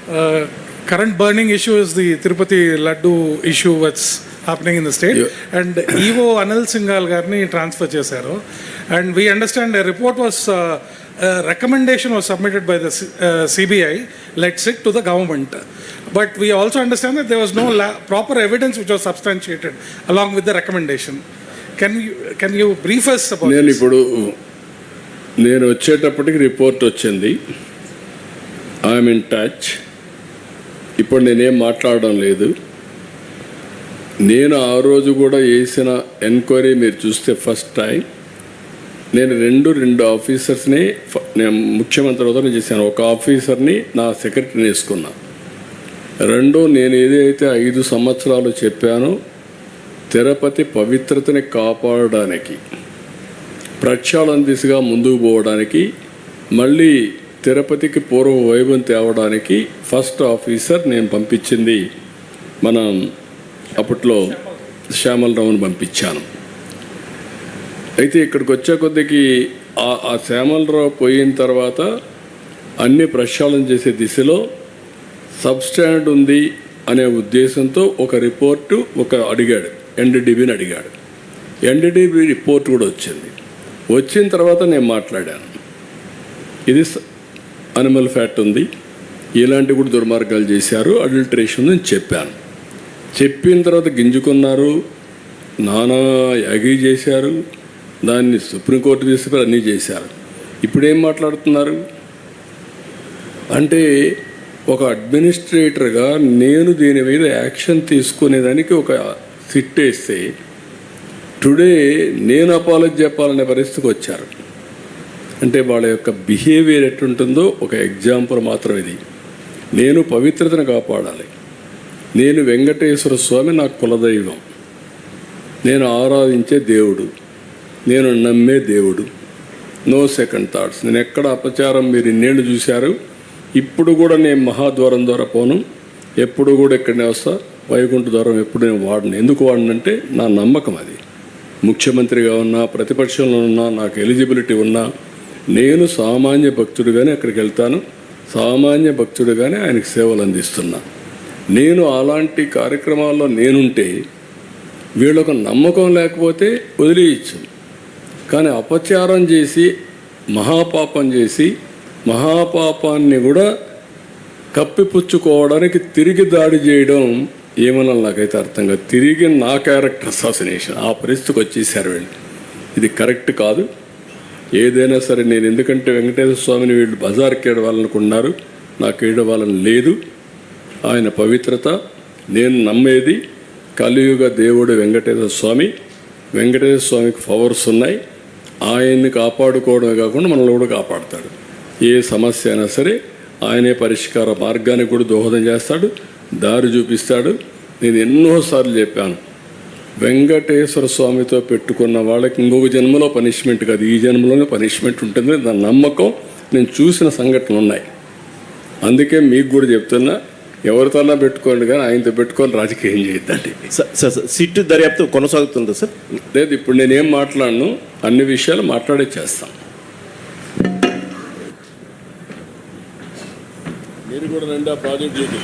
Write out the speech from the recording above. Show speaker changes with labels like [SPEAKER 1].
[SPEAKER 1] current burning issue is the Tirupati Laddu issue that's happening in the state. And EO Anil Singhal garni transfer chesaru. And we understand a report was, a recommendation was submitted by the CBI, let's it to the government. But we also understand that there was no proper evidence which was substantiated along with the recommendation. Can you brief us about this?
[SPEAKER 2] నేను వచ్చేటప్పటికి report వచ్చింది. I'm in touch. ఇప్పుడు నేనేం మాట్లాడడం లేదు. నేను ఆ రోజు కూడా వేసిన ఎంక్వైరీ మీరు చూస్తే ఫస్ట్ టైం నేను రెండు ఆఫీసర్స్ని నేను ముఖ్యమంత్రి హోదాలో చేశాను. ఒక ఆఫీసర్ని నా సెక్రటరీని వేసుకున్నా. నేను ఏదైతే 5 సంవత్సరాలు చెప్పానో తిరుపతి పవిత్రతని కాపాడడానికి, ప్రక్షాళన దిశగా ముందుకు పోవడానికి, మళ్ళీ తిరుపతికి పూర్వ వైభవం తేవడానికి ఫస్ట్ ఆఫీసర్ నేను పంపించింది మనం అప్పట్లో శ్యామలరావుని పంపించాను. అయితే ఇక్కడికి వచ్చే కొద్దికి ఆ శ్యామలరావు పోయిన తర్వాత అన్ని ప్రక్షాళన చేసే దిశలో సబ్స్టాండ్ ఉంది అనే ఉద్దేశంతో ఒక రిపోర్టు అడిగాడు, ఎన్డీడీబీని అడిగాడు. ఎన్డీడీబీ రిపోర్ట్ కూడా వచ్చిన తర్వాత నేను మాట్లాడాను. ఇది అనిమల్ ఫ్యాట్ ఉంది, ఇలాంటివి కూడా దుర్మార్గాలు చేశారు, అడల్టరేషన్ అని చెప్పాను. చెప్పిన తర్వాత గింజుకున్నారు, నానా యాగి చేశారు, దాన్ని సుప్రీంకోర్టు తీసుకుని అన్నీ చేశారు. ఇప్పుడేం మాట్లాడుతున్నారు అంటే ఒక అడ్మినిస్ట్రేటర్గా నేను దీని మీద యాక్షన్ తీసుకునేదానికి ఒక సిట్ వేస్తే టుడే నేను అపాలజీ చెప్పాలనే పరిస్థితికి వచ్చారు. అంటే వాళ్ళ యొక్క బిహేవియర్ ఎట్టుంటుందో ఒక ఎగ్జాంపుల్ మాత్రం ఇది. నేను పవిత్రతను కాపాడాలి. నేను వెంకటేశ్వర స్వామి నా కులదైవం, నేను ఆరాధించే దేవుడు, నేను నమ్మే దేవుడు. No second thoughts. నేను ఎక్కడ అపచారం మీరు ఇన్నేళ్ళు చూశారు. ఇప్పుడు కూడా నేను మహాద్వారం ద్వారా పోను, ఎప్పుడు కూడా ఇక్కడనే వస్తా. వైకుంఠ ద్వారం ఎప్పుడు నేను వాడను. ఎందుకు వాడనంటే నా నమ్మకం అది. ముఖ్యమంత్రిగా ఉన్నా, ప్రతిపక్షంలో ఉన్నా, నాకు ఎలిజిబిలిటీ ఉన్నా, నేను సామాన్య భక్తుడిగానే అక్కడికి వెళ్తాను, సామాన్య భక్తుడిగానే ఆయనకు సేవలు అందిస్తున్నా. నేను అలాంటి కార్యక్రమాల్లో నేనుంటే వీళ్ళకు నమ్మకం లేకపోతే వదిలేయచ్చు. కానీ అపచారం చేసి మహాపాపం చేసి మహాపాపాన్ని కూడా కప్పిపుచ్చుకోవడానికి తిరిగి దాడి చేయడం ఏమన్నా నాకైతే అర్థం కాదు. తిరిగి నా క్యారెక్టర్ అసాసినేషన్ ఆ పరిస్థితికి వచ్చేసారు వీళ్ళు. ఇది కరెక్ట్ కాదు. ఏదైనా సరే నేను ఎందుకంటే వెంకటేశ్వర స్వామిని వీళ్ళు బజార్కి ఏడవాలనుకున్నారు, నాకు ఏడవాలని లేదు. ఆయన పవిత్రత నేను నమ్మేది కలియుగ దేవుడు వెంకటేశ్వర స్వామి. వెంకటేశ్వర స్వామికి పవర్స్ ఉన్నాయి. ఆయన్ని కాపాడుకోవడమే కాకుండా మనల్ని కూడా కాపాడుతాడు. ఏ సమస్య అయినా సరే ఆయనే పరిష్కార మార్గానికి కూడా దోహదం చేస్తాడు, దారి చూపిస్తాడు. నేను ఎన్నోసార్లు చెప్పాను, వెంకటేశ్వర స్వామితో పెట్టుకున్న వాళ్ళకి ఇంకొక జన్మలో పనిష్మెంట్ కాదు, ఈ జన్మలోనే పనిష్మెంట్ ఉంటుంది. నా నమ్మకం, నేను చూసిన సంఘటనలు ఉన్నాయి. అందుకే మీకు కూడా చెప్తున్నా, ఎవరితోనా పెట్టుకోండి కానీ ఆయనతో పెట్టుకొని రాజకీయం చేయొద్దండి.
[SPEAKER 3] సార్ సిట్టు దర్యాప్తు కొనసాగుతుందా సార్?
[SPEAKER 2] లేదు, ఇప్పుడు నేనేం మాట్లాడను, అన్ని విషయాలు మాట్లాడే చేస్తాం. మీరు కూడా రండి, ఆ ప్రాజెక్ట్ చేయండి.